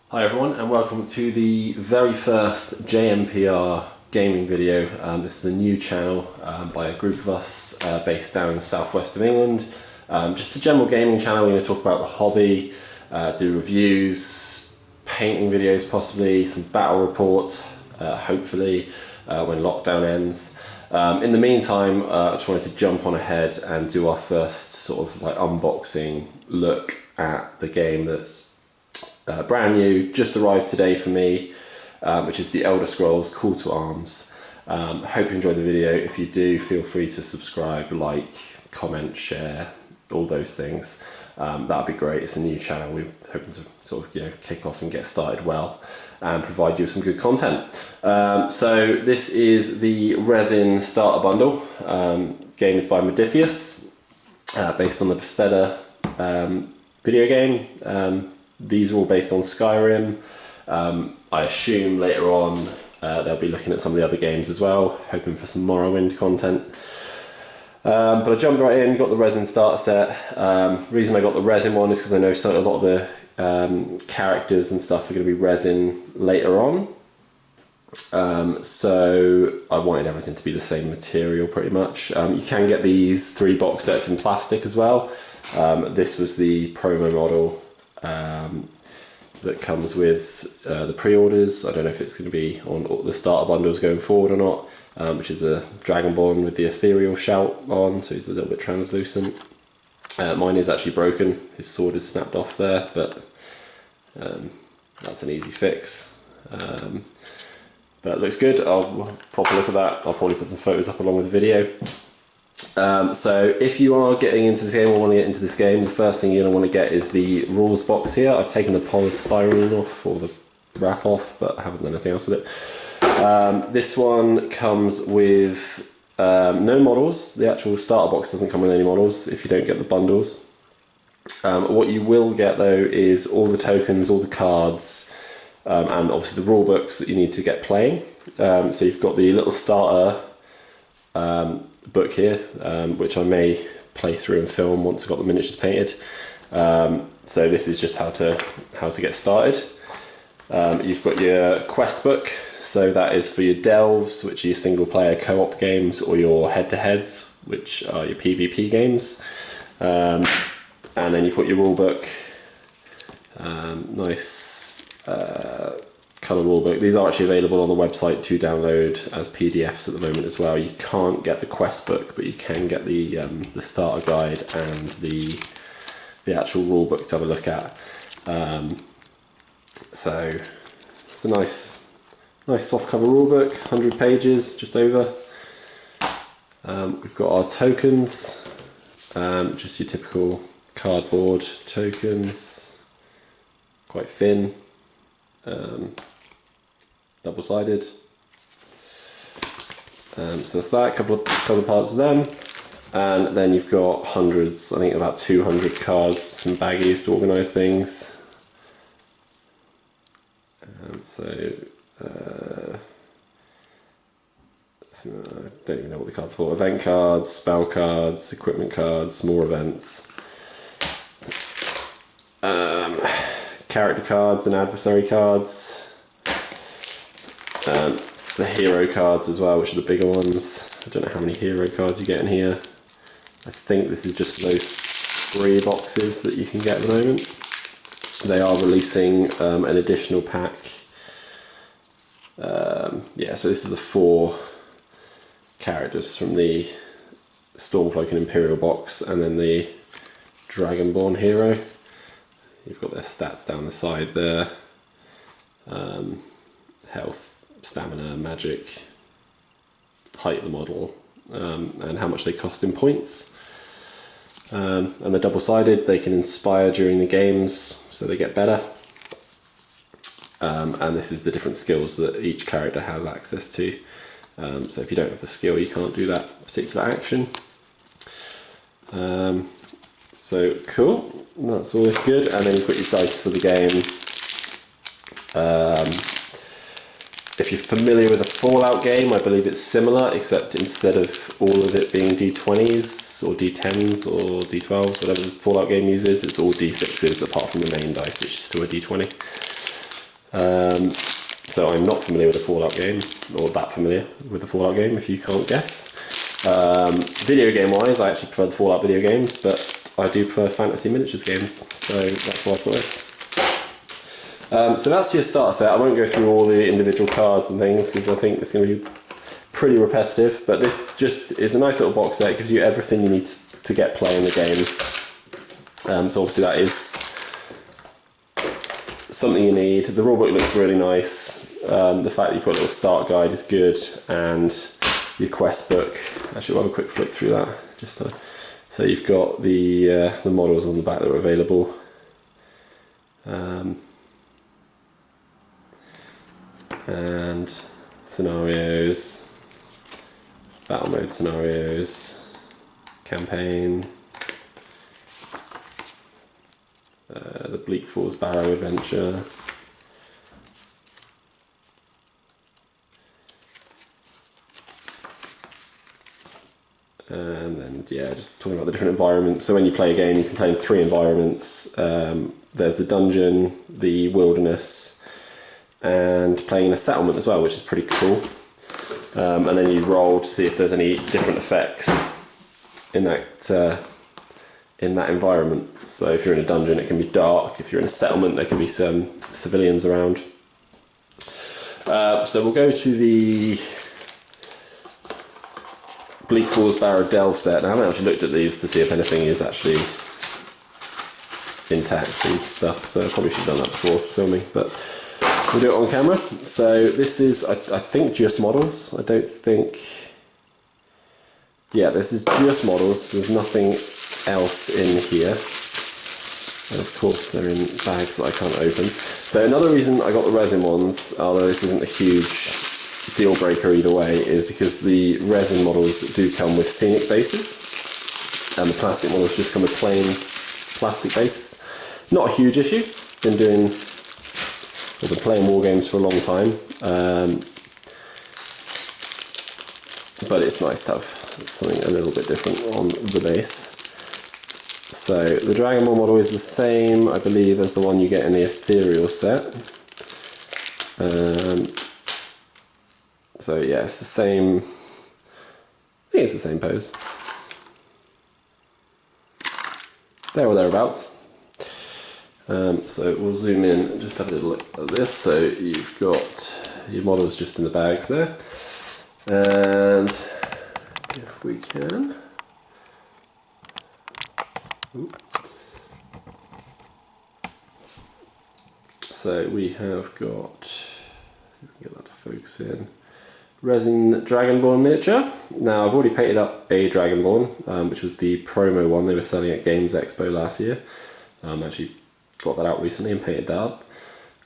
Hi everyone, and welcome to the very first JMPR gaming video. This is a new channel by a group of us based down in the southwest of England. Just a general gaming channel. We're going to talk about the hobby, do reviews, painting videos possibly, some battle reports, hopefully when lockdown ends. In the meantime, I just wanted to jump on ahead and do our first sort of like unboxing look at the game that's brand new, just arrived today for me, which is the Elder Scrolls Call to Arms. Hope you enjoyed the video. If you do, feel free to subscribe, like, comment, share, all those things. That'd be great. It's a new channel. We're hoping to sort of kick off and get started well and provide you with some good content. So this is the Resin starter bundle. Game is by Modiphius, based on the Bethesda video game. These are all based on Skyrim. I assume later on they'll be looking at some of the other games as well, hoping for some Morrowind content. But I jumped right in, got the Resin starter set. Reason I got the Resin one is because I know a lot of the characters and stuff are going to be Resin later on. So I wanted everything to be the same material pretty much. You can get these 3 box sets in plastic as well. This was the promo model that comes with the pre-orders. I don't know if it's going to be on the starter bundles going forward or not, which is a Dragonborn with the ethereal shout on, so he's a little bit translucent. Mine is actually broken, his sword is snapped off there, but that's an easy fix. But it looks good. I'll proper look at that. I'll probably put some photos up along with the video. So if you are getting into this game or want to get into this game, the first thing you're going to want to get is the rules box here. I've taken the polystyrene off, or the wrap off, but I haven't done anything else with it. This one comes with no models. The actual starter box doesn't come with any models if you don't get the bundles. What you will get though is all the tokens, all the cards, and obviously the rule books that you need to get playing. So you've got the little starter book here, which I may play through and film once I've got the miniatures painted. So this is just how to get started. You've got your quest book, so that is for your delves, which are your single player co-op games, or your head-to-heads, which are your PvP games. And then you've got your rule book, nice colour rule book. These are actually available on the website to download as PDFs at the moment as well. You can't get the quest book, but you can get the starter guide and the actual rule book to have a look at. So it's a nice soft cover rule book, 100 pages, just over. We've got our tokens, just your typical cardboard tokens, quite thin. Double-sided. So that's that, a couple of parts of them, and then you've got hundreds, I think about 200 cards, some baggies to organise things. I don't even know what the cards are for. Event cards, spell cards, equipment cards, more events. Character cards and adversary cards. The hero cards as well, which are the bigger ones. I don't know how many hero cards you get in here. I think this is just those 3 boxes that you can get at the moment. They are releasing an additional pack. Yeah, so this is the 4 characters from the Stormcloak and Imperial box, and then the Dragonborn hero. You've got their stats down the side there. Health, stamina, magic, height of the model, and how much they cost in points. And they're double-sided. They can inspire during the games, so they get better. And this is the different skills that each character has access to. So if you don't have the skill, you can't do that particular action. So cool, that's all good. And then you've got your dice for the game. If you're familiar with a Fallout game, I believe it's similar, except instead of all of it being D20s or D10s or D12s, whatever the Fallout game uses, it's all D6s apart from the main dice, which is still a D20. So I'm not familiar with the Fallout game, or that familiar with the Fallout game, if you can't guess. Video game wise, I actually prefer the Fallout video games, but I do prefer fantasy miniatures games, so that's why I thought this. So that's your starter set. I won't go through all the individual cards and things because I think it's going to be pretty repetitive, but this just is a nice little box set. It gives you everything you need to get playing the game. So obviously that is something you need. The rulebook looks really nice. The fact that you've got a little start guide is good, and your quest book. Actually, we'll have a quick flick through that. So you've got the models on the back that are available. And scenarios, battle mode scenarios, campaign, the Bleak Falls Barrow adventure, and then yeah, just talking about the different environments. So when you play a game, you can play in 3 environments. There's the dungeon, the wilderness, and playing in a settlement as well, which is pretty cool. And then you roll to see if there's any different effects in that environment. So if you're in a dungeon, it can be dark. If you're in a settlement, there can be some civilians around. So we'll go to the Bleak Falls Barrow Delve set. Now, I haven't actually looked at these to see if anything is actually intact and stuff, so I probably should have done that before filming, but we'll do it on camera. So this is, I think, just models. I don't think... Yeah, this is just models. There's nothing else in here. And of course they're in bags that I can't open. So another reason I got the resin ones, although this isn't a huge deal breaker either way, is because the resin models do come with scenic bases, and the plastic models just come with plain plastic bases. Not a huge issue. I've been playing war games for a long time, but it's nice to have something a little bit different on the base. So the Dragon Ball model is the same, I believe, as the one you get in the Ethereal set. So yeah, it's the same. I think it's the same pose. There or thereabouts. So we'll zoom in and just have a little look at this. So you've got your models just in the bags there, and if we can, so we have got, if we can get that to focus in, Resin Dragonborn miniature. Now I've already painted up a Dragonborn, which was the promo one they were selling at Games Expo last year. Actually got that out recently and painted that up.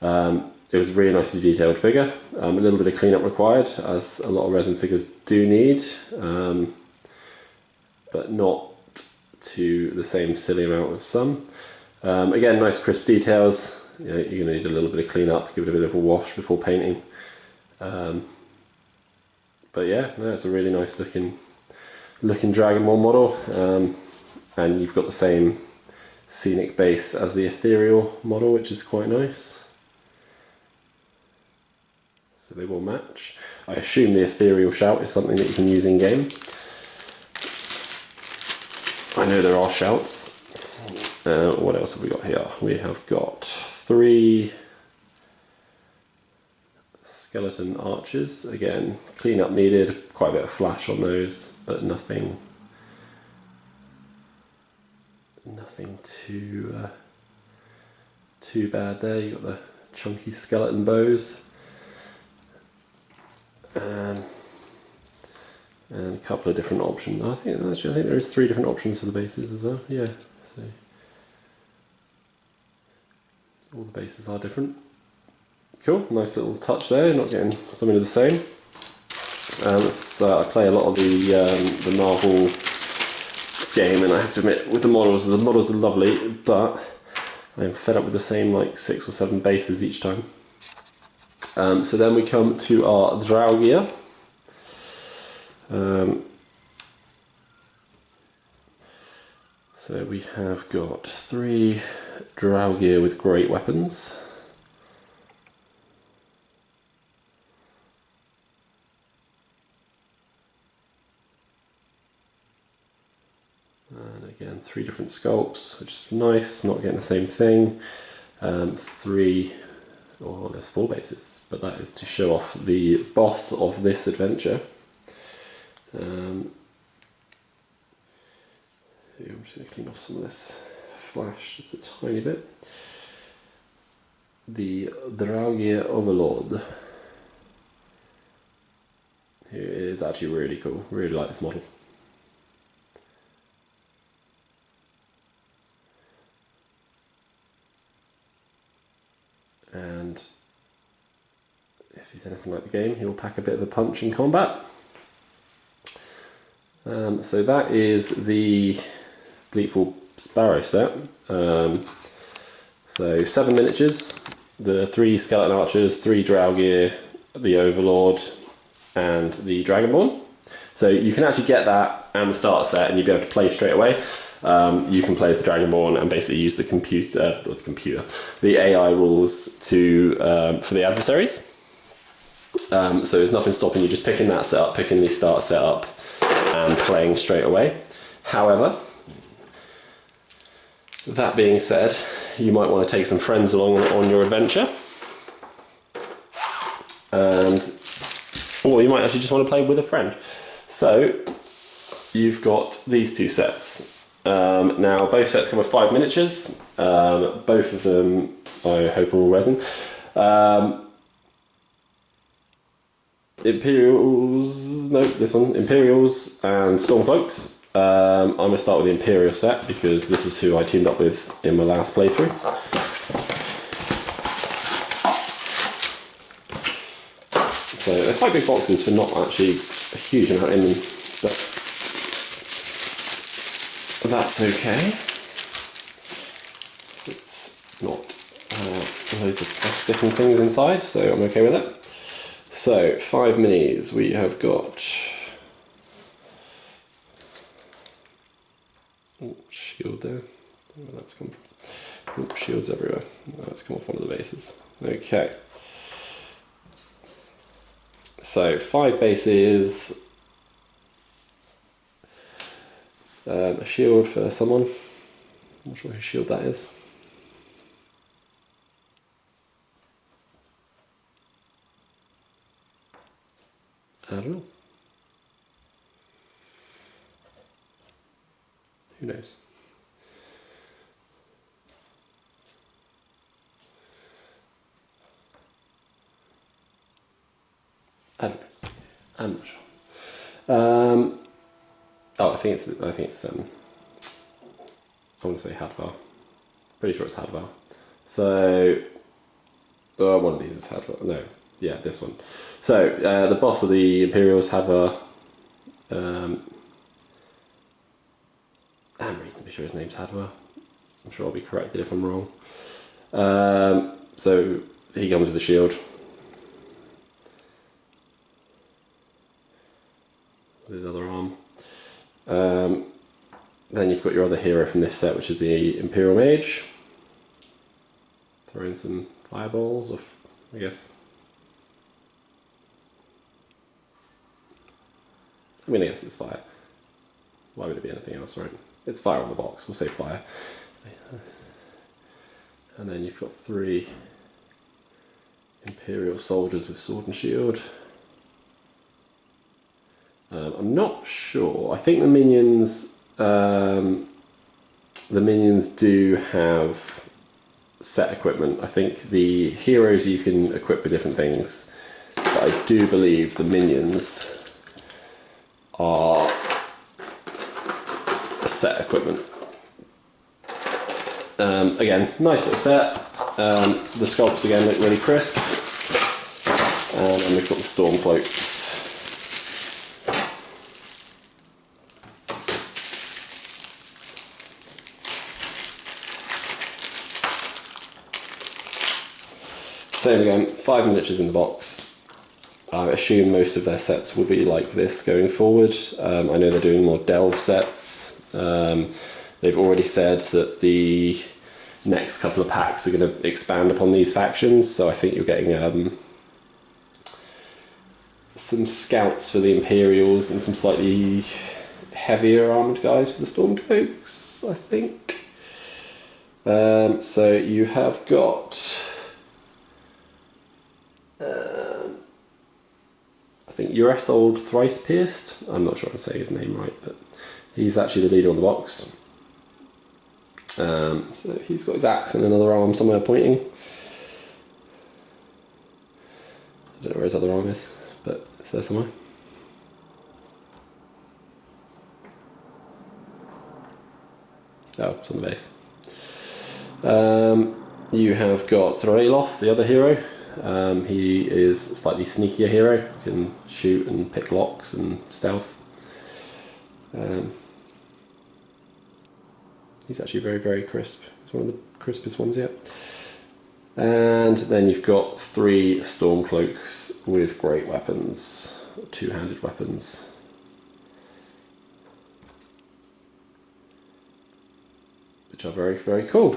It was a really nicely detailed figure. A little bit of cleanup required, as a lot of resin figures do need, but not to the same silly amount of some. Again, nice crisp details. You know, you're going to need a little bit of cleanup, give it a bit of a wash before painting. But yeah, no, it's a really nice looking Dragonborn model, and you've got the same scenic base as the Ethereal model, which is quite nice. So they will match. I assume the Ethereal shout is something that you can use in game. I know there are shouts. What else have we got here? We have got 3 skeleton archers. Again, cleanup needed, quite a bit of flash on those, but nothing too bad there. You've got the chunky skeleton bows, and a couple of different options. I think there is 3 different options for the bases as well. Yeah, so all the bases are different. Cool, nice little touch there. Not getting something of the same. I play a lot of the Marvel game, and I have to admit, with the models are lovely, but I'm fed up with the same like 6 or 7 bases each time. So then we come to our Draugr. So we have got 3 Draugr with great weapons. 3 different sculpts, which is nice, not getting the same thing. 3, or there's 4 bases, but that is to show off the boss of this adventure. I'm just going to clean off some of this flash just a tiny bit. The Draugr Overlord. Who is actually really cool. Really like this model. And if he's anything like the game, he'll pack a bit of a punch in combat. So that is the Bleak Falls Barrow set. So 7 miniatures, the 3 skeleton archers, 3 Draugr, the Overlord, and the Dragonborn. So you can actually get that and the starter set, and you'll be able to play straight away. You can play as the Dragonborn and basically use the AI rules to for the adversaries. So there's nothing stopping you just picking that set up, picking the starter set up, and playing straight away. However, that being said, you might want to take some friends along on your adventure, or you might actually just want to play with a friend. So you've got these 2 sets. Now both sets come with 5 miniatures. Both of them I hope are all resin. Imperials and Stormcloaks. I'm going to start with the Imperial set because this is who I teamed up with in my last playthrough. So they're quite big boxes for not actually a huge amount in them, but that's okay. It's not loads of plastic and things inside, so I'm okay with it. So 5 minis, we have got shield there. Where that's come from. Ooh, shields everywhere. That's come off one of the bases. Okay. So 5 bases. A shield for someone. I'm not sure whose shield that is. I don't know. Who knows? I don't know. I'm not sure. Oh, I think it's. I want to say Hadvar. Pretty sure it's Hadvar. So, one of these is Hadvar. No, yeah, this one. So the boss of the Imperials, Hadvar. I'm reasonably sure his name's Hadvar. I'm sure I'll be corrected if I'm wrong. So he comes with a shield. With his other arm. Then you've got your other hero from this set, which is the Imperial Mage. Throwing some fireballs, or I guess. I guess it's fire. Why would it be anything else, right? It's fire on the box, we'll say fire. And then you've got 3 Imperial soldiers with sword and shield. I'm not sure. I think the minions do have set equipment. I think the heroes you can equip with different things, but I do believe the minions are set equipment. Again, nice little set. The sculpts again look really crisp. And then we've got the Stormcloaks. Same again, 5 miniatures in the box. I assume most of their sets will be like this going forward. I know they're doing more delve sets. They've already said that the next couple of packs are going to expand upon these factions, so I think you're getting some scouts for the Imperials and some slightly heavier armoured guys for the Stormcloaks, I think. So you have got, I think Urasold Thrice Pierced. I'm not sure I'm saying his name right, but he's actually the leader on the box. So he's got his axe and another arm somewhere pointing. I don't know where his other arm is, but it's there somewhere. Oh, it's on the base. You have got Throelof, the other hero. He is a slightly sneakier hero, can shoot and pick locks and stealth. He's actually very, very crisp. He's one of the crispest ones yet. And then you've got 3 Stormcloaks with great weapons, 2-handed weapons. Which are very, very cool.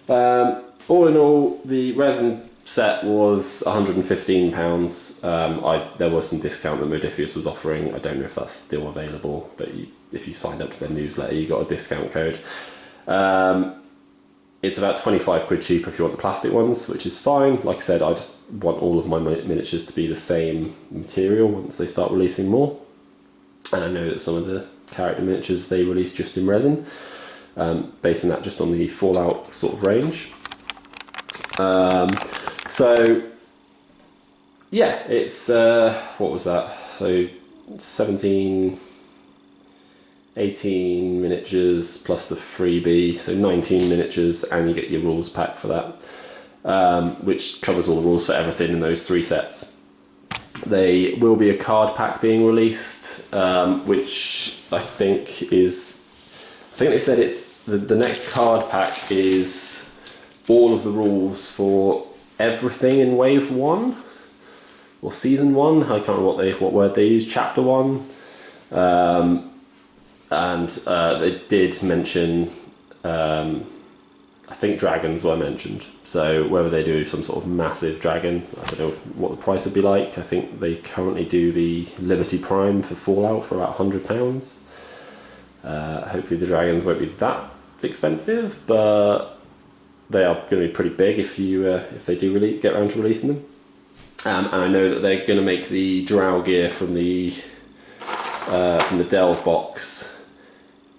All in all, the resin set was £115. There was some discount that Modifius was offering. I don't know if that's still available, but if you signed up to their newsletter, you got a discount code. It's about 25 quid cheaper if you want the plastic ones, which is fine. Like I said, I just want all of my miniatures to be the same material once they start releasing more. And I know that some of the character miniatures they release just in resin, basing that just on the Fallout sort of range. So yeah, it's what was that? So 18 miniatures plus the freebie, so 19 miniatures, and you get your rules pack for that, which covers all the rules for everything in those 3 sets. There will be a card pack being released, which I think they said it's the next card pack is all of the rules for everything in Wave 1 or Season 1. I can't remember what word they use. Chapter 1. And they did mention, I think dragons were mentioned. So whether they do some sort of massive dragon, I don't know what the price would be like. I think they currently do the Liberty Prime for Fallout for about £100. Hopefully the dragons won't be that expensive, but they are going to be pretty big if they do get around to releasing them. And I know that they're going to make the drow gear from the Delve box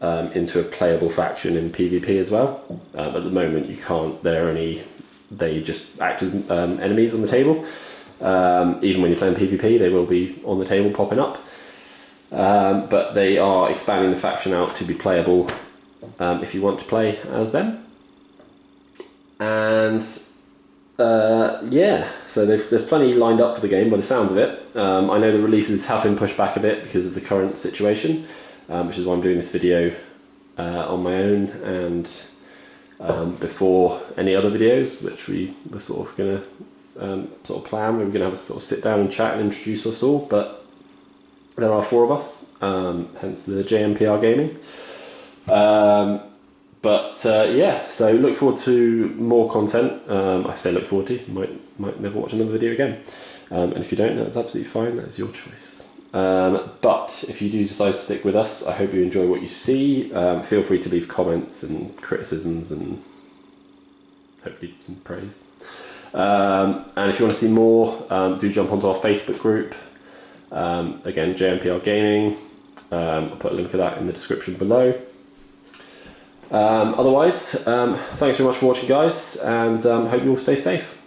into a playable faction in PvP as well. At the moment you can't, they just act as enemies on the table. Even when you're playing PvP they will be on the table popping up. But they are expanding the faction out to be playable if you want to play as them. And yeah, so there's plenty lined up for the game by the sounds of it. I know the releases have been pushed back a bit because of the current situation, which is why I'm doing this video on my own and before any other videos, which we were sort of going to plan. We were going to have a sort of sit down and chat and introduce us all, but there are 4 of us, hence the JMPR gaming. Yeah, so look forward to more content. I say look forward to, you might never watch another video again. And if you don't, that's absolutely fine, that's your choice. But if you do decide to stick with us, I hope you enjoy what you see. Feel free to leave comments and criticisms and hopefully some praise. And if you want to see more, do jump onto our Facebook group. Again, JMPR Gaming. I'll put a link to that in the description below. Otherwise, thanks very much for watching, guys, and hope you all stay safe.